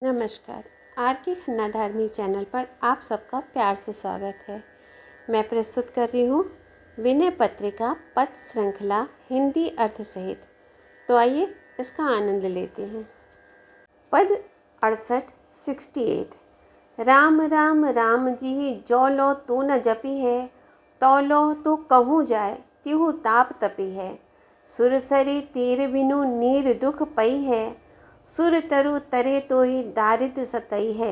नमस्कार। आर के खन्ना धार्मिक चैनल पर आप सबका प्यार से स्वागत है। मैं प्रस्तुत कर रही हूँ विनय पत्रिका पद श्रृंखला हिंदी अर्थ सहित। तो आइए इसका आनंद लेते हैं। पद 68 68। राम राम राम जी जो लो तू न जपी है, तो लो तू कहूँ जाए तिहु ताप तपी है। सुरसरी तीर बिनु नीर दुख पई है, सुर तरु तरे तो ही दारिद्र सतई है।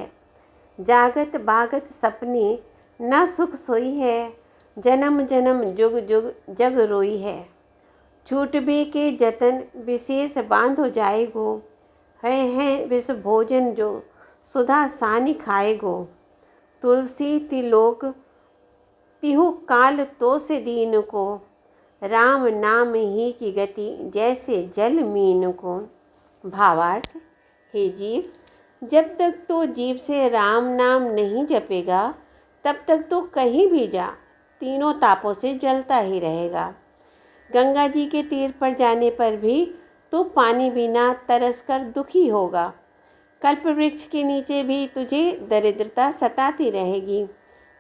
जागत बागत सपनी न सुख सोई है, जन्म जन्म जुग जुग जग रोई है। छूटबे के जतन विशेष बांधो जाएगो, है विष भोजन जो सुधा सानि खाएगो। तुलसी तिलोक तिहु काल तो से दीन को, राम नाम ही की गति जैसे जल मीन को। भावार्थ। हे जीव, जब तक तो जीव से राम नाम नहीं जपेगा तब तक तो कहीं भी जा तीनों तापों से जलता ही रहेगा। गंगा जी के तीर पर जाने पर भी तो पानी बिना तरस कर दुखी होगा। कल्प वृक्ष के नीचे भी तुझे दरिद्रता सताती रहेगी।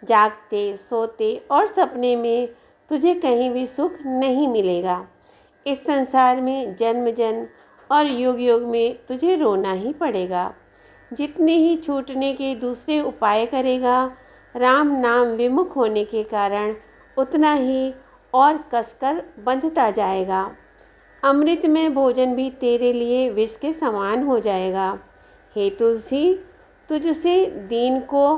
जागते सोते और सपने में तुझे कहीं भी सुख नहीं मिलेगा। इस संसार में जन्म जन्म और युग युग में तुझे रोना ही पड़ेगा। जितने ही छूटने के दूसरे उपाय करेगा, राम नाम विमुख होने के कारण उतना ही और कसकर बंधता जाएगा। अमृत में भोजन भी तेरे लिए विष के समान हो जाएगा। हे तुलसी, तुझसे दीन को,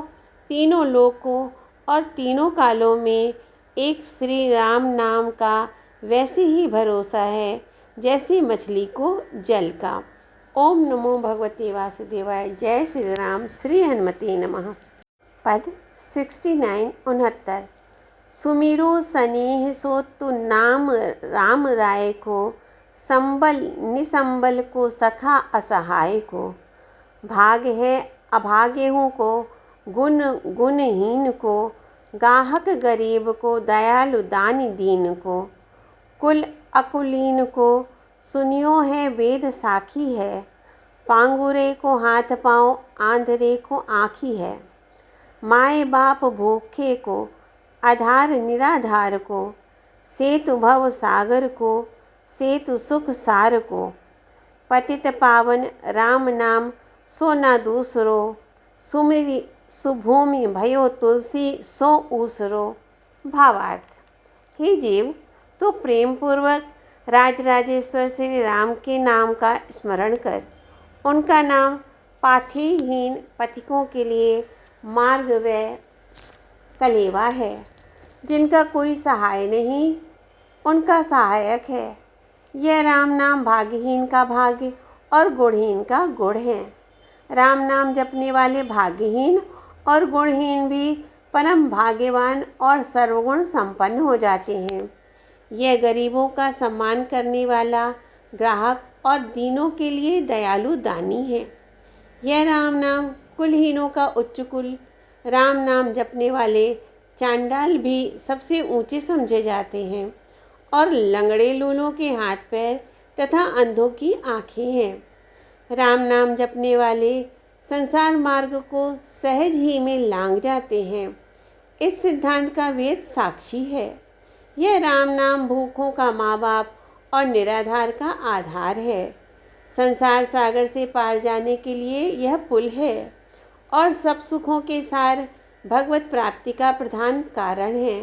तीनों लोकों और तीनों कालों में एक श्री राम नाम का वैसे ही भरोसा है जैसे मछली को जल का। ओम नमो भगवते वासुदेवाय। जय श्री राम। श्री हनुमते नमः। पद 69 69। सुमिरो सनेह सो तु नाम राम राय को, संबल निसंबल को सखा असहाय को। भाग है अभाग्यों को, गुण गुणहीन को, गाहक गरीब को, दयालु दानी दीन को। कुल अकुलीन को सुनियो है वेद साखी है, पांगुरे को हाथ पाँव आंधरे को आँखी है। माए बाप भूखे को, आधार निराधार को, सेतु भव सागर को, सेतु सुख सार को। पतित पावन राम नाम सो न दूसरो, सुमिरि सुभूमि भयो तुलसी सो ऊसरो। भावार्थ। हे जीव, तो प्रेम पूर्वक राजराजेश्वर श्री राम के नाम का स्मरण कर। उनका नाम पाथेहीन पथिकों के लिए मार्ग व कलेवा है। जिनका कोई सहाय नहीं, उनका सहायक है। यह राम नाम भाग्यहीन का भाग्य और गुणहीन का गुण है। राम नाम जपने वाले भाग्यहीन और गुणहीन भी परम भाग्यवान और सर्वगुण संपन्न हो जाते हैं। यह गरीबों का सम्मान करने वाला ग्राहक और दीनों के लिए दयालु दानी है। यह राम नाम कुलहीनों का उच्च कुल, राम नाम जपने वाले चांडाल भी सबसे ऊंचे समझे जाते हैं और लंगड़े लूलों के हाथ पैर तथा अंधों की आँखें हैं। राम नाम जपने वाले संसार मार्ग को सहज ही में लांघ जाते हैं। इस सिद्धांत का वेद साक्षी है। यह राम नाम भूखों का माँ बाप और निराधार का आधार है। संसार सागर से पार जाने के लिए यह पुल है और सब सुखों के सार भगवत प्राप्ति का प्रधान कारण है।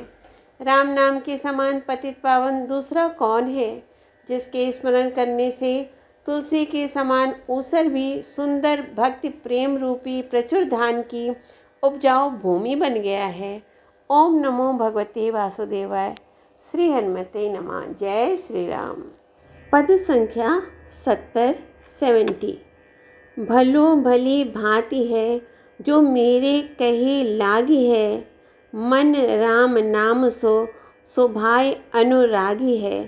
राम नाम के समान पतित पावन दूसरा कौन है, जिसके स्मरण करने से तुलसी के समान ऊसर भी सुंदर भक्ति प्रेम रूपी प्रचुर धान की उपजाऊ भूमि बन गया है। ओम नमो भगवते वासुदेवाय। श्री हनुमते नमः। जय श्री राम। पद संख्या 70 70। भलो भली भांति है जो मेरे कहे लागी है, मन राम नाम सो शोभाय अनुरागी है।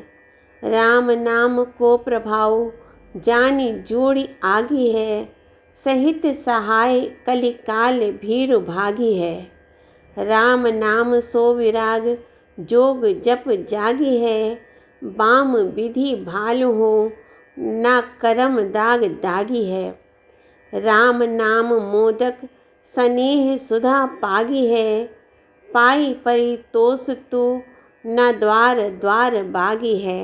राम नाम को प्रभाव जानी जोड़ी आगी है, सहित सहाय कलिकाल भीरु भागी है। राम नाम सो विराग जोग जप जागी है, बाम विधि भालु हो ना करम दाग दागी है। राम नाम मोदक स्नेह सुधा पागी है। पाई परितोष तू न द्वार द्वार बागी है।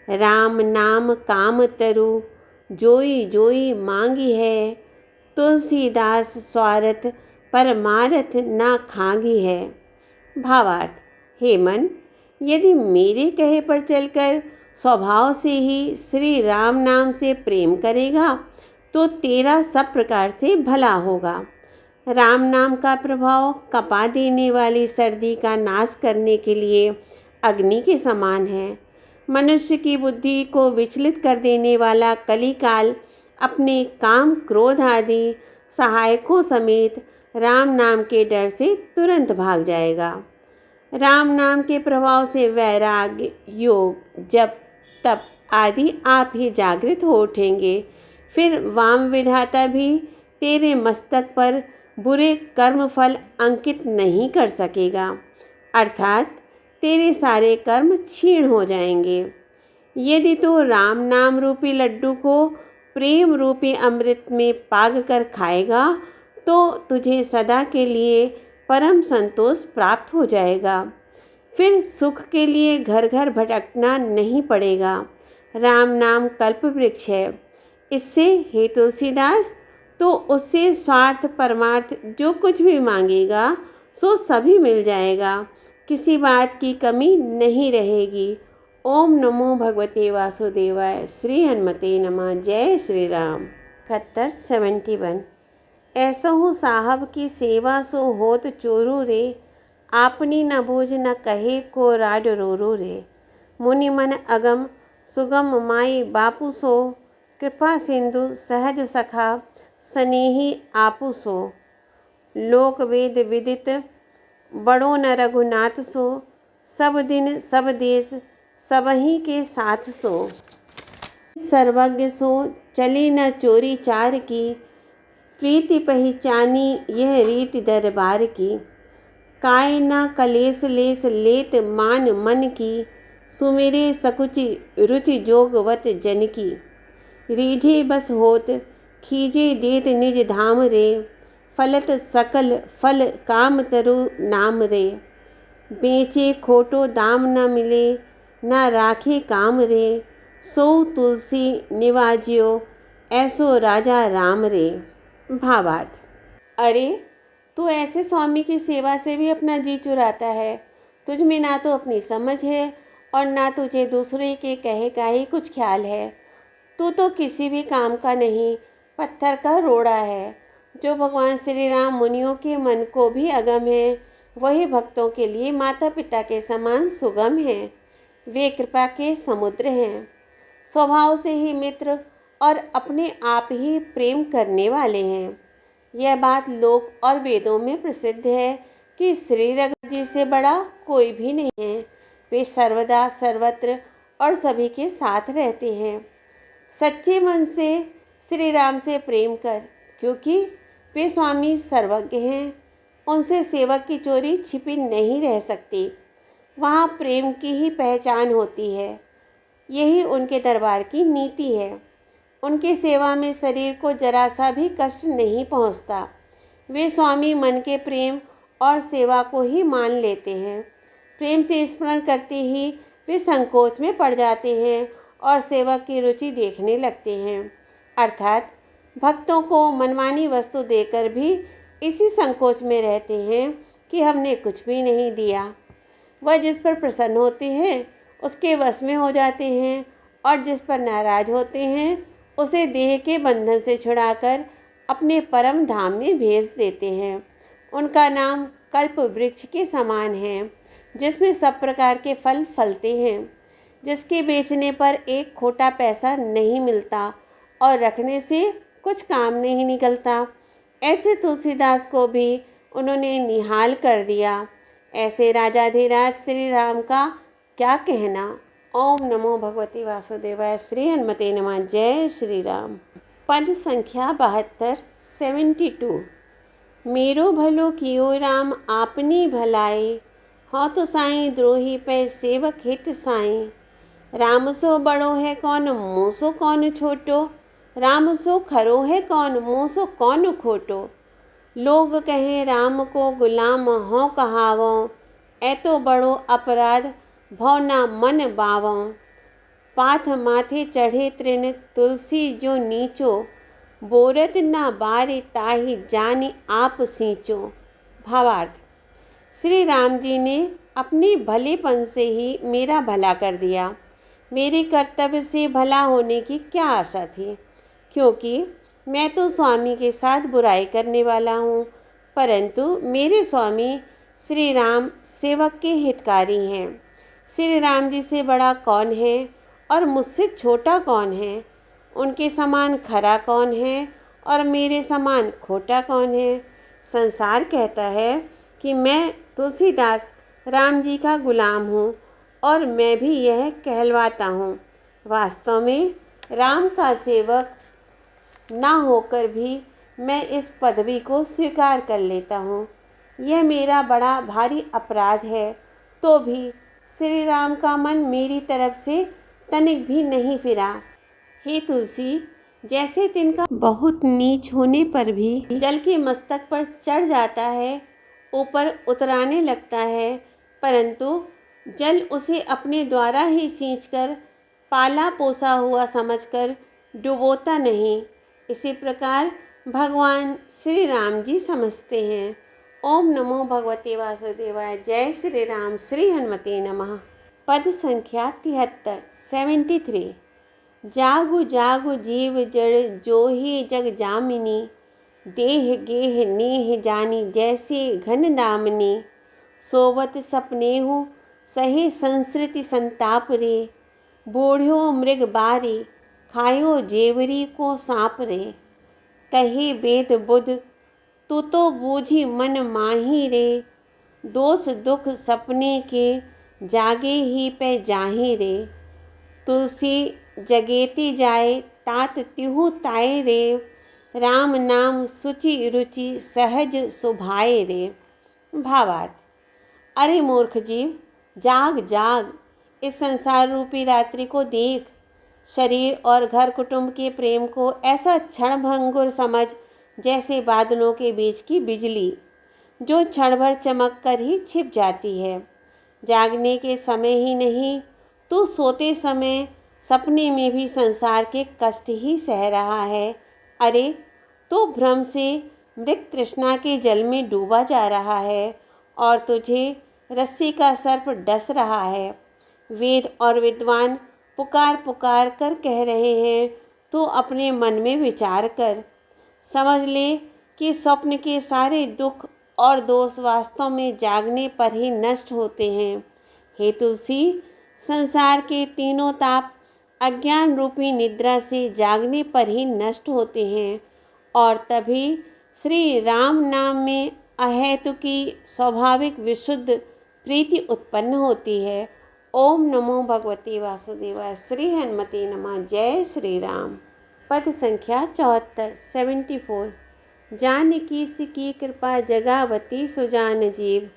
राम नाम काम तरु जोई जोई मांगी है। तुलसीदास स्वार्थ परमार्थ न खांगी है। भावार्थ, हे मन, यदि मेरे कहे पर चलकर स्वभाव से ही श्री राम नाम से प्रेम करेगा तो तेरा सब प्रकार से भला होगा। राम नाम का प्रभाव कपा देने वाली सर्दी का नाश करने के लिए अग्नि के समान है। मनुष्य की बुद्धि को विचलित कर देने वाला कलिकाल अपने काम क्रोध आदि सहायकों समेत राम नाम के डर से तुरंत भाग जाएगा। राम नाम के प्रभाव से वैराग्य, योग, जप, तप आदि आप ही जागृत हो उठेंगे। फिर वाम विधाता भी तेरे मस्तक पर बुरे कर्म फल अंकित नहीं कर सकेगा, अर्थात तेरे सारे कर्म क्षीण हो जाएंगे। यदि तू राम नाम रूपी लड्डू को प्रेम रूपी अमृत में पाग कर खाएगा तो तुझे सदा के लिए परम संतोष प्राप्त हो जाएगा। फिर सुख के लिए घर घर भटकना नहीं पड़ेगा। राम नाम कल्प वृक्ष है। इससे हे तुलसीदास, तो उससे स्वार्थ परमार्थ जो कुछ भी मांगेगा सो सभी मिल जाएगा, किसी बात की कमी नहीं रहेगी। ओम नमो भगवते वासुदेवाय। श्री हनुमते नमः। जय श्री राम। 71 ऐसहु साहब की सेवा सो होत चोरू रे। आपनी न बूझ न कहे को राड रो रे। मुनि मन अगम सुगम माई बापू सो। कृपा सिंधु सहज सखा स्नेही आपू सो। लोक वेद विदित बड़ो न रघुनाथ सो। सब दिन सब देश सबही के साथ सो। सर्वज्ञ सो चली न चोरी चार की। प्रीति पहचानी यह रीति दरबार की। काय न कलेस लेस लेत मान मन की। सुमिरे सकुचि रुचि जोगवत जन की। रीझे बस होत खीजे देत निज धाम रे। फलत सकल फल काम तरु नाम रे। बेचे खोटो दाम न मिले न राखे काम रे। सो तुलसी निवाजियो ऐसो राजा राम रे। भावार्थ, अरे तू ऐसे स्वामी की सेवा से भी अपना जी चुराता है। तुझ में ना तो अपनी समझ है और ना तुझे दूसरे के कहे का ही कुछ ख्याल है। तू तो किसी भी काम का नहीं, पत्थर का रोड़ा है। जो भगवान श्री राम मुनियों के मन को भी अगम है, वही भक्तों के लिए माता पिता के समान सुगम है। वे कृपा के समुद्र हैं, स्वभाव से ही मित्र और अपने आप ही प्रेम करने वाले हैं। यह बात लोक और वेदों में प्रसिद्ध है कि श्री रघुनाथ जी से बड़ा कोई भी नहीं है। वे सर्वदा सर्वत्र और सभी के साथ रहते हैं। सच्चे मन से श्री राम से प्रेम कर, क्योंकि वे स्वामी सर्वज्ञ हैं। उनसे सेवक की चोरी छिपी नहीं रह सकती। वहाँ प्रेम की ही पहचान होती है। यही उनके दरबार की नीति है। उनकी सेवा में शरीर को जरा सा भी कष्ट नहीं पहुँचता। वे स्वामी मन के प्रेम और सेवा को ही मान लेते हैं। प्रेम से स्मरण करते ही वे संकोच में पड़ जाते हैं और सेवक की रुचि देखने लगते हैं, अर्थात भक्तों को मनमानी वस्तु देकर भी इसी संकोच में रहते हैं कि हमने कुछ भी नहीं दिया। वह जिस पर प्रसन्न होते हैं उसके वश में हो जाते हैं और जिस पर नाराज होते हैं उसे देह के बंधन से छुड़ाकर अपने परम धाम में भेज देते हैं। उनका नाम कल्प वृक्ष के समान है, जिसमें सब प्रकार के फल फलते हैं, जिसके बेचने पर एक खोटा पैसा नहीं मिलता और रखने से कुछ काम नहीं निकलता। ऐसे तुलसीदास को भी उन्होंने निहाल कर दिया। ऐसे राजाधिराज श्री राम का क्या कहना। ओम नमो भगवते वासुदेवाय। श्री हनुमते नमः। जय श्री राम। पद संख्या 72 72। मेरो भलो कियो राम आपनी भलाई। हाँ तो साईं द्रोही पे सेवक हित साईं। राम सो बड़ो है कौन, मुँह सो कौन छोटो। राम सो खरो है कौन, मोह सो कौन खोटो। लोग कहें राम को गुलाम हों कहावों, ए तो बड़ो अपराध भव ना मन बावों। पाथ माथे चढ़े तृण तुलसी जो नीचो, बोरत ना बारे ताहि जानि आप सींचो। भावार्थ, श्री राम जी ने अपने भलेपन से ही मेरा भला कर दिया। मेरे कर्तव्य से भला होने की क्या आशा थी, क्योंकि मैं तो स्वामी के साथ बुराई करने वाला हूँ, परंतु मेरे स्वामी श्री राम सेवक के हितकारी हैं। श्री राम जी से बड़ा कौन है और मुझसे छोटा कौन है? उनके समान खरा कौन है और मेरे समान खोटा कौन है? संसार कहता है कि मैं तुलसीदास राम जी का गुलाम हूँ और मैं भी यह कहलवाता हूँ। वास्तव में राम का सेवक ना होकर भी मैं इस पदवी को स्वीकार कर लेता हूँ। यह मेरा बड़ा भारी अपराध है, तो भी श्री राम का मन मेरी तरफ से तनिक भी नहीं फिरा। हे तुलसी, जैसे तिनका बहुत नीच होने पर भी जल के मस्तक पर चढ़ जाता है, ऊपर उतराने लगता है, परंतु जल उसे अपने द्वारा ही सींचकर पाला पोसा हुआ समझकर डुबोता नहीं, इसी प्रकार भगवान श्री राम जी समझते हैं। ओम नमो भगवते वासुदेवाय। जय श्री राम। श्री हनुमते नमः। पद संख्या 73 73। जागु जागु जीव जड़ जोहि जग जामिनी, देह गेह नेह जानी जैसे घन दामिनी। सोवत सपनेहु सही संस्कृति संताप रे, बूढ़ो मृग बारी खायो जेवरी को सांप रे। कही वेद बुध तू तो बूझी मन माही रे, दोष दुख सपने के जागे ही पे जाही रे। तुलसी जगेती जाए तात तिहु ताए रे, राम नाम सुचि रुचि सहज सुभाए रे। भावार्थ, अरे मूर्ख जीव, जाग जाग, इस संसार रूपी रात्रि को देख। शरीर और घर कुटुंब के प्रेम को ऐसा क्षणभंगुर समझ जैसे बादलों के बीच की बिजली, जो क्षण भर चमक कर ही छिप जाती है। जागने के समय ही नहीं, तू सोते समय सपने में भी संसार के कष्ट ही सह रहा है। अरे तो भ्रम से मृग तृष्णा के जल में डूबा जा रहा है और तुझे रस्सी का सर्प डस रहा है। वेद और विद्वान पुकार पुकार कर कह रहे हैं, तो अपने मन में विचार कर समझ ले कि स्वप्न के सारे दुख और दोष वास्तव में जागने पर ही नष्ट होते हैं। हे तुलसी, संसार के तीनों ताप अज्ञान रूपी निद्रा से जागने पर ही नष्ट होते हैं और तभी श्री राम नाम में अहेतुकी स्वाभाविक विशुद्ध प्रीति उत्पन्न होती है। ओम नमो भगवते वासुदेवाय। श्री हनुमते नमः। जय श्री राम। पद संख्या 74 74। जानकी की कृपा जगावती सुजान जीव,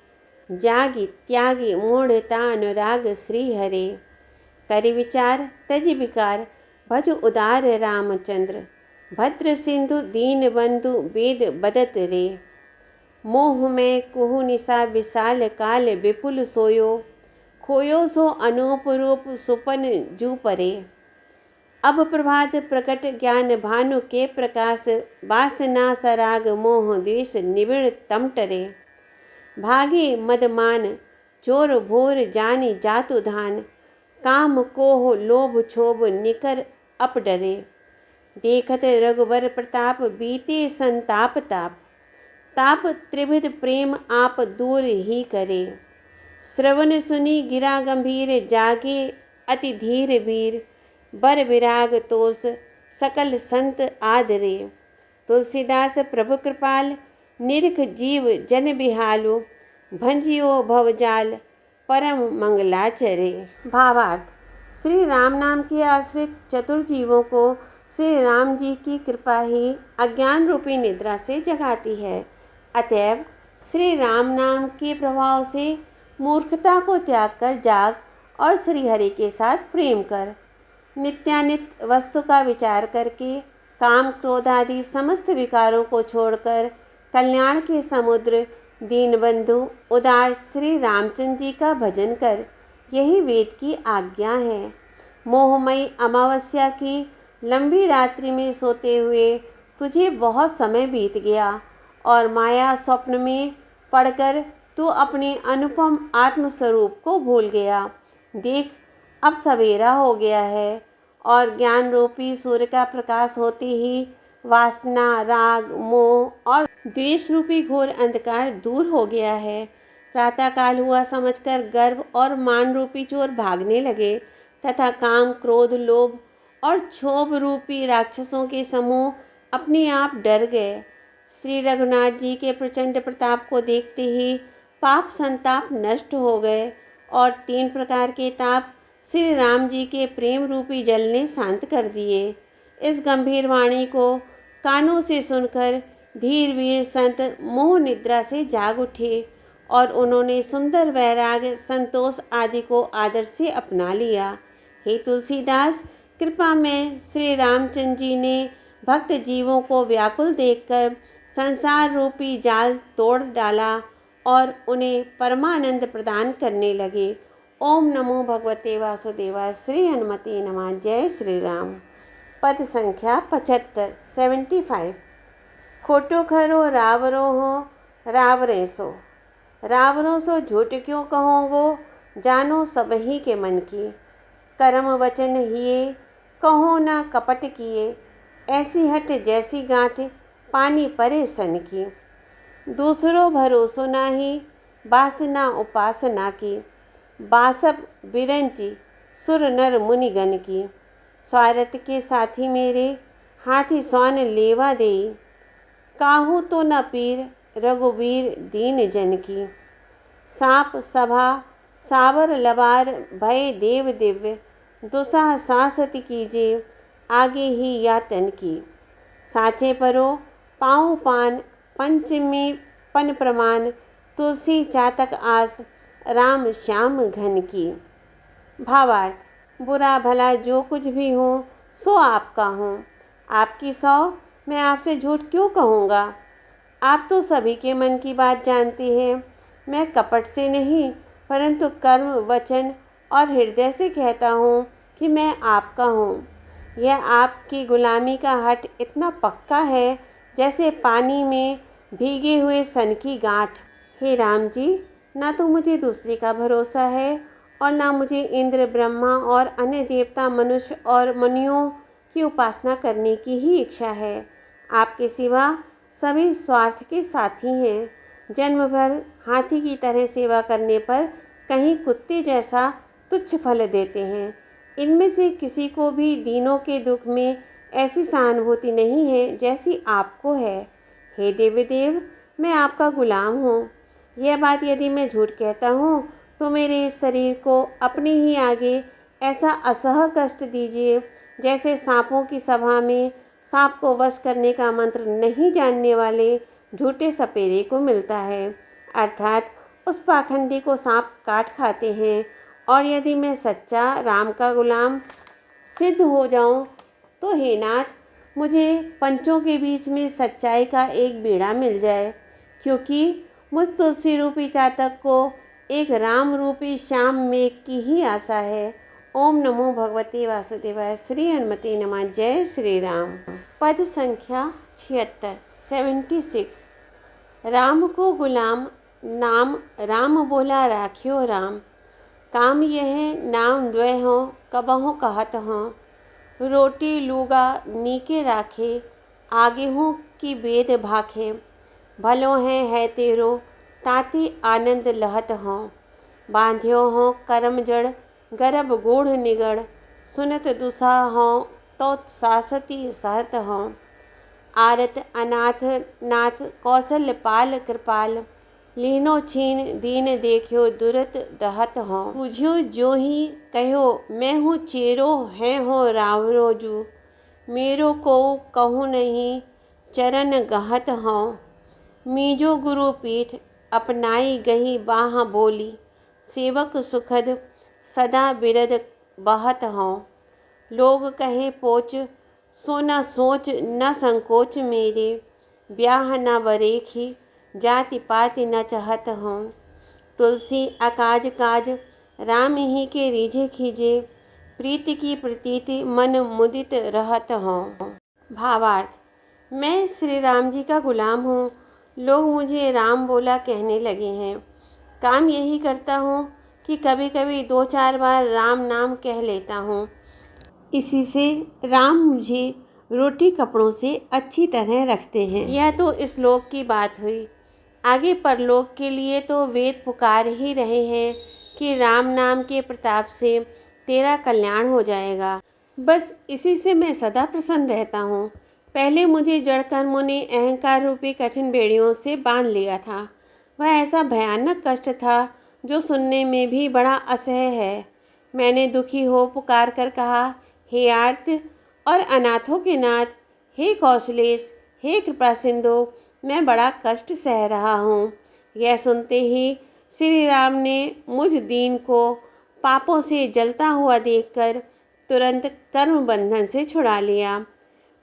जागी त्यागी मूढ़ता अनुराग श्री हरे। करि विचार तज विकार भज उदार रामचंद्र, भद्र सिंधु दीन बंधु वेद बदत रे। मोह में कुहु निशा विशाल काल विपुल सोयो, खोयो सो अनूप रूप सुपन जू परे। अब प्रभात प्रकट ज्ञान भानु के प्रकाश, वासना सराग मोह द्वेष निबिड़ तम टरे। भागे मदमान चोर भोर जानी जातु धान, काम कोह लोभ क्षोभ निकर अप डरे। देखत रघुवर प्रताप बीते संताप ताप, ताप त्रिविध प्रेम आप दूर ही करे। श्रवण सुनी गिरा गंभीर जागे अति धीर वीर, बर विराग तोष सकल संत आदरे। तुलसीदास प्रभु कृपाल निरख जीव जन बिहालु, भंजियो भवजाल परम मंगलाचरे। भावार्थ, श्री राम नाम के आश्रित चतुर जीवों को श्री राम जी की कृपा ही अज्ञान रूपी निद्रा से जगाती है। अतएव श्री राम नाम के प्रभाव से मूर्खता को त्याग कर जाग और श्री हरि के साथ प्रेम कर। नित्यानित्य वस्तु का विचार करके काम क्रोध आदि समस्त विकारों को छोड़कर कल्याण के समुद्र दीनबंधु उदार श्री रामचंद्र जी का भजन कर, यही वेद की आज्ञा है। मोहमयी अमावस्या की लंबी रात्रि में सोते हुए तुझे बहुत समय बीत गया और माया स्वप्न में पड़कर तू अपने अनुपम आत्मस्वरूप को भूल गया। देख, अब सवेरा हो गया है और ज्ञान रूपी सूर्य का प्रकाश होते ही वासना, राग, मोह और द्वेष रूपी घोर अंधकार दूर हो गया है। प्रातःकाल हुआ समझकर गर्व और मान रूपी चोर भागने लगे तथा काम, क्रोध, लोभ और क्षोभ रूपी राक्षसों के समूह अपने आप डर गए। श्री रघुनाथ जी के प्रचंड प्रताप को देखते ही पाप संताप नष्ट हो गए और 3 प्रकार के ताप श्री राम जी के प्रेम रूपी जल ने शांत कर दिए। इस गंभीर वाणी को कानों से सुनकर धीर वीर संत मोह निद्रा से जाग उठे और उन्होंने सुंदर वैराग्य, संतोष आदि को आदर से अपना लिया। हे तुलसीदास, कृपा में श्री रामचंद्र जी ने भक्त जीवों को व्याकुल देखकर संसार रूपी जाल तोड़ डाला और उन्हें परमानंद प्रदान करने लगे। ओम नमो भगवते वासुदेवाय। श्री हनुमते नमः। जय श्री राम। पद संख्या 75 75। खोटो खरो रावरो हो रावरे सो, रावरों सो झूठ क्यों कहोगो, जानो सब ही के मन की। कर्म वचन हिए कहो न कपट किए, ऐसी हट जैसी गांठ पानी परे सन की। दूसरो भरोसो नाही बासना उपासना की, बासब बिरंची सुर नर मुनिगण की। स्वार्थ के साथी मेरे हाथी स्वान लेवा देई, काहू तो न पीर रघुवीर दीन जन की। सांप सभा सावर लबार भय देव दिव्य, दुसाह सासत कीजे आगे ही यातन की। साचे परो पाँव पान पंचमी पन प्रमाण, तुलसी चातक आस राम श्याम घन की। भावार्थ, बुरा भला जो कुछ भी हो सो आपका हो, आपकी 100 मैं आपसे झूठ क्यों कहूँगा। आप तो सभी के मन की बात जानते हैं। मैं कपट से नहीं परंतु कर्म, वचन और हृदय से कहता हूँ कि मैं आपका हूँ। यह आपकी गुलामी का हट इतना पक्का है जैसे पानी में भीगे हुए सन की गांठ। हे राम जी, ना तो मुझे दूसरे का भरोसा है और ना मुझे इंद्र, ब्रह्मा और अन्य देवता, मनुष्य और मुनियों की उपासना करने की ही इच्छा है। आपके सिवा सभी स्वार्थ के साथी हैं। जन्म भर हाथी की तरह सेवा करने पर कहीं कुत्ते जैसा तुच्छ फल देते हैं। इनमें से किसी को भी दीनों के दुख में ऐसी सहानुभूति नहीं है जैसी आपको है। हे देवदेव, मैं आपका गुलाम हूँ। यह बात यदि मैं झूठ कहता हूँ तो मेरे इस शरीर को अपने ही आगे ऐसा असह कष्ट दीजिए जैसे सांपों की सभा में सांप को वश करने का मंत्र नहीं जानने वाले झूठे सपेरे को मिलता है, अर्थात उस पाखंडी को सांप काट खाते हैं। और यदि मैं सच्चा राम का गुलाम सिद्ध हो जाऊं तो हे नाथ, मुझे पंचों के बीच में सच्चाई का एक बीड़ा मिल जाए, क्योंकि मुझ तुलसी रूपी चातक को एक राम रूपी श्याम मेघ की ही आशा है। ओम नमो भगवते वासुदेवाय। श्री हनुमते नमः। जय श्री राम। पद संख्या 76 76। राम को गुलाम नाम राम बोला राखियो राम, काम यह नाम द्वय हो कबहु कहत हो। रोटी लूगा नीके राखे, आगे हूँ कि वेद भाखे। भलो है तेरो ताती आनंद लहत हो। बांध्यो हो करम जड़ गर्भ गूढ़ निगड़, सुनत दुसा हो तो सासती सहत हो। आरत अनाथ नाथ कौशल पाल कृपाल, लीनो छीन दीन देखियो दुरत दहत हो। बुझियो जो ही कहो मैं हूँ चेरो है हो रावरो जू, मेरो को कहूँ नहीं चरण गहत हो। मीजो गुरु पीठ अपनाई गही बाह बोली, सेवक सुखद सदा बिरद बहत हो। लोग कहे पोच सो न सोच न संकोच मेरे, ब्याह न बरेखी, जाति पाति न चाहत हूँ। तुलसी अकाज काज, राम ही के रीझे खीजे, प्रीति की प्रतीति मन मुदित रहत हूँ। भावार्थ, मैं श्री राम जी का गुलाम हूँ। लोग मुझे राम बोला कहने लगे हैं। काम यही करता हूँ कि कभी कभी 2-4 बार राम नाम कह लेता हूँ। इसी से राम मुझे रोटी कपड़ों से अच्छी तरह रखते हैं। यह तो इस लोक की बात हुई। आगे परलोक के लिए तो वेद पुकार ही रहे हैं कि राम नाम के प्रताप से तेरा कल्याण हो जाएगा। बस इसी से मैं सदा प्रसन्न रहता हूँ। पहले मुझे जड़ कर्मों ने अहंकार रूपी कठिन बेड़ियों से बांध लिया था। वह ऐसा भयानक कष्ट था जो सुनने में भी बड़ा असह्य है। मैंने दुखी हो पुकार कर कहा, हे आर्त और अनाथों के नाथ, हे कौशलेश, हे कृपा सिंधु, मैं बड़ा कष्ट सह रहा हूँ। यह सुनते ही श्री राम ने मुझ दीन को पापों से जलता हुआ देखकर तुरंत कर्म बंधन से छुड़ा लिया।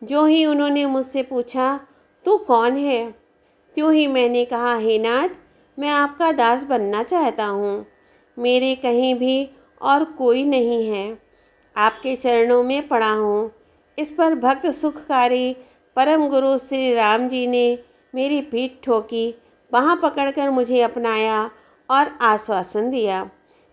जो ही उन्होंने मुझसे पूछा, तू कौन है? त्यों ही मैंने कहा, हे नाथ, मैं आपका दास बनना चाहता हूँ। मेरे कहीं भी और कोई नहीं है। आपके चरणों में पड़ा हूँ। इस पर भक्त सुखकारी परम गुरु श्री राम जी ने मेरी पीठ ठोकी, बाँह पकड़कर मुझे अपनाया और आश्वासन दिया।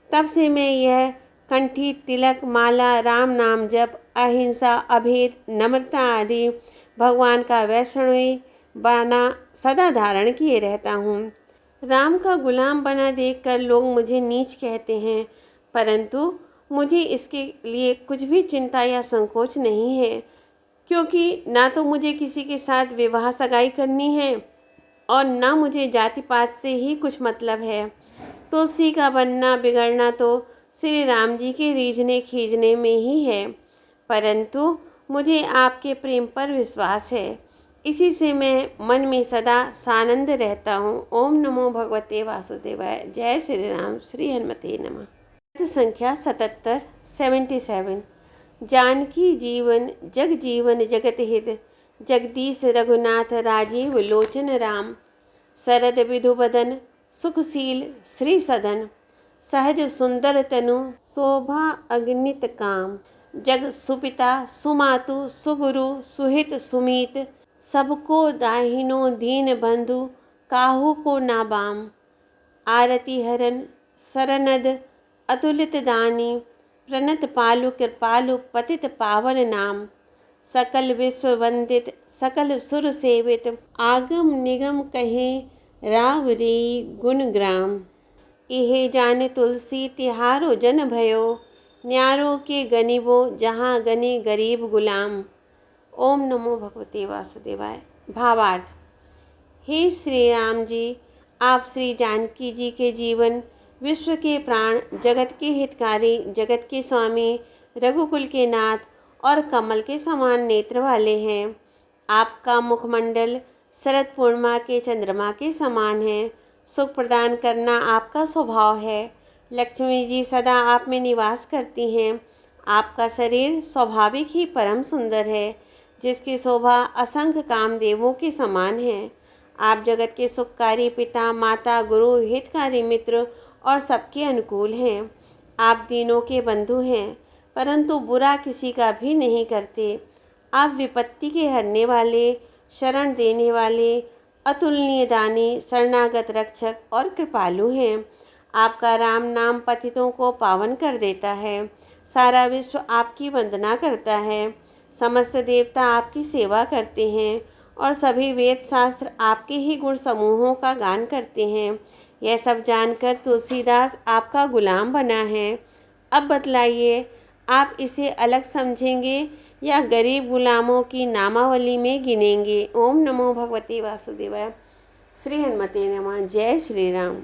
तब से मैं यह कंठी, तिलक, माला, राम नाम जप, अहिंसा, अभेद, नम्रता आदि भगवान का वैष्णवी बना सदा धारण किए रहता हूँ। राम का गुलाम बना देखकर लोग मुझे नीच कहते हैं, परंतु मुझे इसके लिए कुछ भी चिंता या संकोच नहीं है, क्योंकि ना तो मुझे किसी के साथ विवाह सगाई करनी है और ना मुझे जाति पात से ही कुछ मतलब है। तुलसी का बनना बिगड़ना तो श्री राम जी के रीझने खींचने में ही है, परंतु मुझे आपके प्रेम पर विश्वास है। इसी से मैं मन में सदा सानंद रहता हूँ। ओम नमो भगवते वासुदेवाय। जय श्री राम। श्री हनुमते नमः। पद संख्या 77 जानकी जीवन जग जीवन जगत हित, जगदीश रघुनाथ राजीव लोचन राम। शरद विधु बदन सुखशील श्री सदन, सहज सुंदर तनु शोभा अगणित काम। जग सुपिता सुमातु सुगुरु सुहित सुमीत, सबको दाहिनो दीन बंधु काहू को नाबाम। आरती हरन शरणद अतुलित दानी, प्रणत पालु कृपालु पतित पावन नाम। सकल विश्व वंदित सकल सुर सेवित, आगम निगम कहे राव रे गुण ग्राम। इहे जाने तुलसी तिहारो जन भयो, न्यारो के गनीबो जहाँ गने गरीब गुलाम। ओम नमो भगवते वासुदेवाय। भावार्थ, हे श्री राम जी, आप श्री जानकी जी के जीवन, विश्व के प्राण, जगत के हितकारी, जगत के स्वामी, रघुकुल के नाथ और कमल के समान नेत्र वाले हैं। आपका मुखमंडल शरद पूर्णिमा के चंद्रमा के समान है। सुख प्रदान करना आपका स्वभाव है। लक्ष्मी जी सदा आप में निवास करती हैं। आपका शरीर स्वाभाविक ही परम सुंदर है, जिसकी शोभा असंख्य कामदेवों के समान है। आप जगत के सुखकारी पिता, माता, गुरु, हितकारी मित्र और सबके अनुकूल हैं। आप दीनों के बंधु हैं, परंतु बुरा किसी का भी नहीं करते। आप विपत्ति के हरने वाले, शरण देने वाले, अतुलनीय दानी, शरणागत रक्षक और कृपालु हैं। आपका राम नाम पतितों को पावन कर देता है। सारा विश्व आपकी वंदना करता है। समस्त देवता आपकी सेवा करते हैं और सभी वेद शास्त्र आपके ही गुण समूहों का गान करते हैं। यह सब जानकर तुलसीदास आपका गुलाम बना है। अब बतलाइए, आप इसे अलग समझेंगे या गरीब गुलामों की नामावली में गिनेंगे? ओम नमो भगवते वासुदेवाय। श्री हनुमते नमः। जय श्री राम।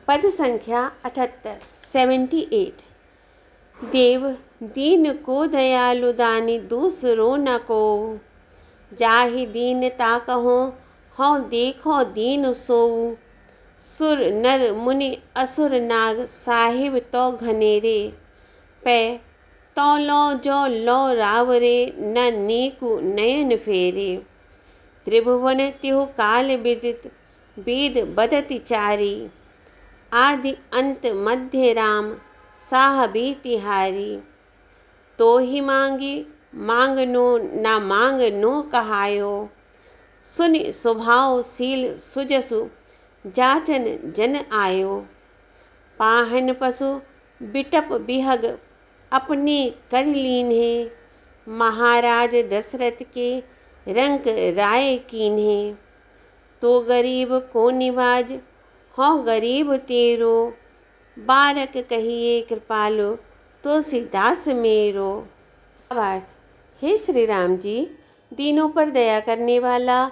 पद संख्या 78 देव दीन को दयालु दानी, दूसरो न को। जाहि दीन ताकहो, हौ देखो दीन सोऊ। सुर नर मुनि असुर नाग, साहिब तो घनेरे। पै तो लो जो लो रावरे न नीकु नयन फेरे। त्रिभुवन तिहु काल विदित वेद बदति चारी। आदि अंत मध्य राम साह बितिहारी। तो ही मांगी मांगनो ना मांगनो कहायो। सुनि स्वभाव शील सुजसु जाचन जन आयो। पाहन पशु बिटप बिहग अपने कर लीन्हे। महाराज दशरथ के रंक राय कीन्हे। तो गरीब को निवाज हो गरीब तेरो। बारक कहिए कृपालो तुलसीदास मेरो। भावार्थ, हे श्री राम जी, दीनों पर दया करने वाला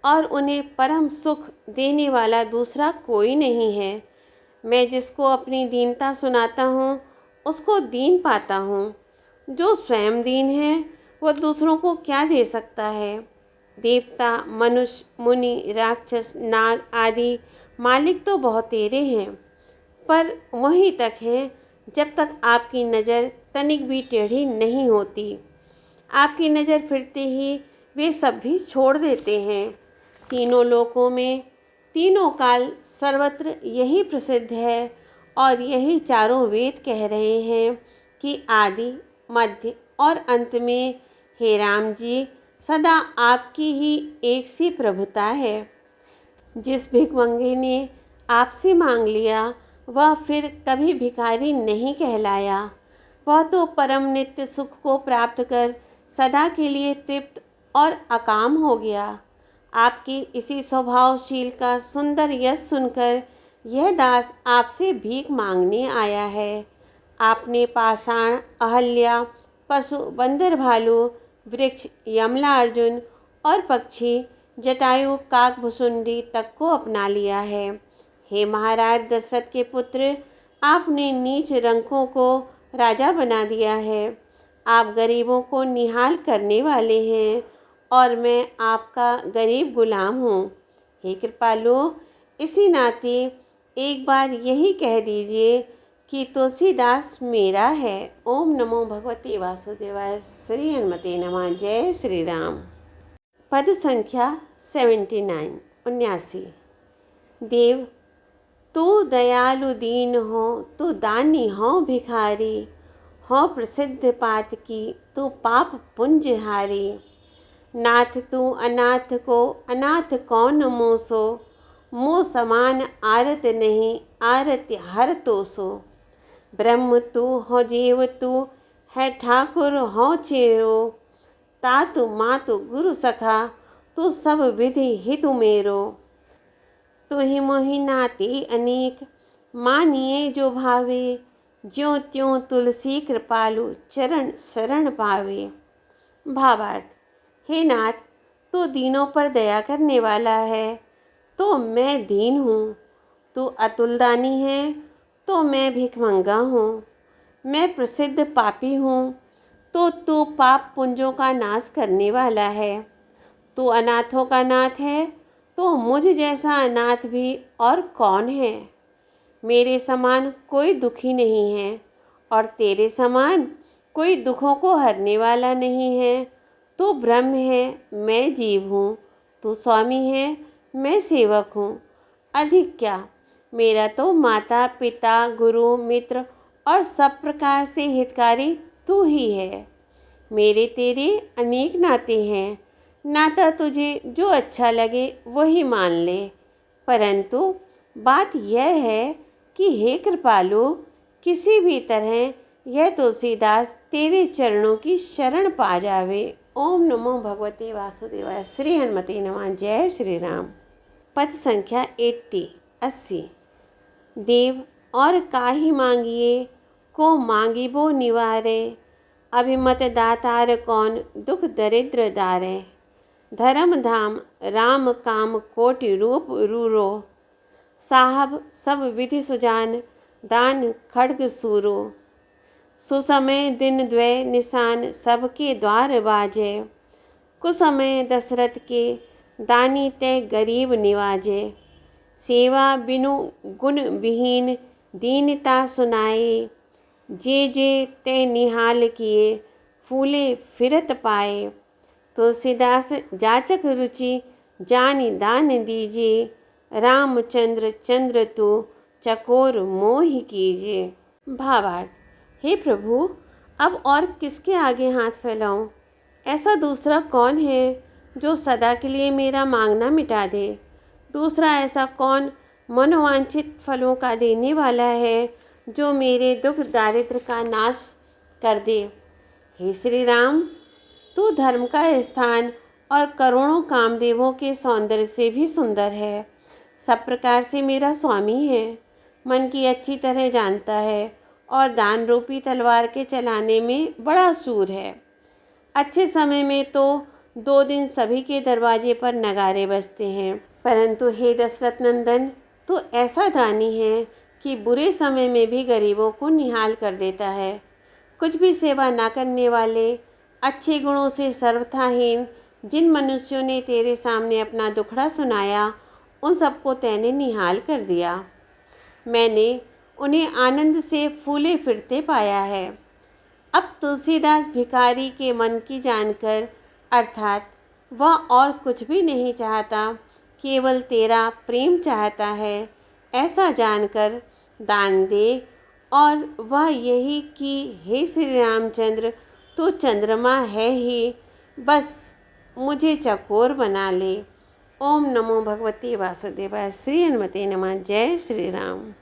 और उन्हें परम सुख देने वाला दूसरा कोई नहीं है। मैं जिसको अपनी दीनता सुनाता हूँ उसको दीन पाता हूँ। जो स्वयं दीन है वह दूसरों को क्या दे सकता है। देवता, मनुष्य, मुनि, राक्षस, नाग आदि मालिक तो बहुत तेरे हैं, पर वहीं तक हैं जब तक आपकी नज़र तनिक भी टेढ़ी नहीं होती। आपकी नज़र फिरते ही वे सब भी छोड़ देते हैं। तीनों लोकों में तीनों काल सर्वत्र यही प्रसिद्ध है और यही चारों वेद कह रहे हैं कि आदि, मध्य और अंत में हे राम जी सदा आपकी ही एक सी प्रभुता है। जिस भिखमंगे ने आपसे मांग लिया वह फिर कभी भिखारी नहीं कहलाया। वह तो परम नित्य सुख को प्राप्त कर सदा के लिए तृप्त और अकाम हो गया। आपकी इसी स्वभावशील का सुंदर यश सुनकर यह दास आपसे भीख मांगने आया है। आपने पाषाण, अहल्या, पशु, बंदर, भालू, वृक्ष, यमला अर्जुन और पक्षी, जटायु, काक, भुसुंडी तक को अपना लिया है। हे महाराज दशरथ के पुत्र, आपने नीच रंकों को राजा बना दिया है। आप गरीबों को निहाल करने वाले हैं और मैं आपका गरीब गुलाम हूँ। हे कृपालु, इसी नाते एक बार यही कह दीजिए कि तुलसीदास मेरा है। ओम नमो भगवते वासुदेवाय। श्री हनुमते नमः। जय श्री राम। पद संख्या 79। देव, तू दयालु दीन हो, तू दानी हो भिखारी, हो प्रसिद्ध पात की तू पाप पुंज हारी। नाथ तू अनाथ को अनाथ कौन मोसो, मोह समान आरत नहीं आरत हर तो सो। ब्रह्म तू हो जीव तू है ठाकुर हो चेरो, तातु मातु गुरु सखा तू सब विधि हितु मेरो। तू ही मोहि नाते अनेक मानिए जो भावे, ज्यों त्यों तुलसी कृपालु चरण शरण पावे। भावार्थ, हे नाथ, तू दीनों पर दया करने वाला है तो मैं दीन हूँ। तू अतुलदानी है तो मैं भिखमंगा हूँ। मैं प्रसिद्ध पापी हूँ तो तू पाप पुंजों का नाश करने वाला है। तू अनाथों का नाथ है तो मुझ जैसा अनाथ भी और कौन है। मेरे समान कोई दुखी नहीं है और तेरे समान कोई दुखों को हरने वाला नहीं है। तू ब्रह्म है, मैं जीव हूँ। तू स्वामी है, मैं सेवक हूँ। अधिक क्या, मेरा तो माता पिता गुरु मित्र और सब प्रकार से हितकारी तू ही है। मेरे तेरे अनेक नाते हैं। नाता तुझे जो अच्छा लगे वही मान ले, परंतु बात यह है कि हे कृपालु, किसी भी तरह यह तुलसीदास तेरे चरणों की शरण पा जावे। ओम नमो भगवते वासुदेवाय। श्री हनुमते नमः। जय श्री राम। पद संख्या 80। देव, और काहि मांगिए को मांगिबो निवारे, अभिमत दातार कौन दुख दरिद्र दारे। धर्म धाम राम काम कोटि रूप रूरो, साहब सब विधि सुजान दान खड्ग सूरो। सुसमय दिन द्वय निशान सबके द्वार बाजे, कुसमय दशरथ के दानी तय गरीब निवाजे। सेवा बिनु गुण विहीन दीनता सुनाए, जे जे ते निहाल किए, फूले फिरत पाए। तुलसीदास जाचक रुचि, जानि दान दीजिए। रामचंद्र चंद्र तू, चकोर मोहि कीजिए। भावार्थ। हे प्रभु, अब और किसके आगे हाथ फैलाऊं? ऐसा दूसरा कौन है जो सदा के लिए मेरा मांगना मिटा दे? दूसरा ऐसा कौन मनोवांछित फलों का देने वाला है जो मेरे दुख दारिद्र का नाश कर दे? हे श्री राम, तू धर्म का स्थान और करोड़ों कामदेवों के सौंदर्य से भी सुंदर है। सब प्रकार से मेरा स्वामी है, मन की अच्छी तरह जानता है और दान रूपी तलवार के चलाने में बड़ा शूर है। अच्छे समय में तो 2 दिन सभी के दरवाजे पर नगारे बजते हैं, परंतु हे दशरथ नंदन, तू ऐसा दानी है कि बुरे समय में भी गरीबों को निहाल कर देता है। कुछ भी सेवा ना करने वाले, अच्छे गुणों से सर्वथाहीन जिन मनुष्यों ने तेरे सामने अपना दुखड़ा सुनाया, उन सबको तैने निहाल कर दिया। मैंने उन्हें आनंद से फूले फिरते पाया है। अब तुलसीदास भिखारी के मन की जानकर, अर्थात वह और कुछ भी नहीं चाहता, केवल तेरा प्रेम चाहता है, ऐसा जानकर दान दे। और वह यही कि हे श्री रामचंद्र, तू चंद्रमा है ही, बस मुझे चकोर बना ले। ओम नमो भगवते वासुदेवाय। श्री हनुमते नमः। जय श्री राम।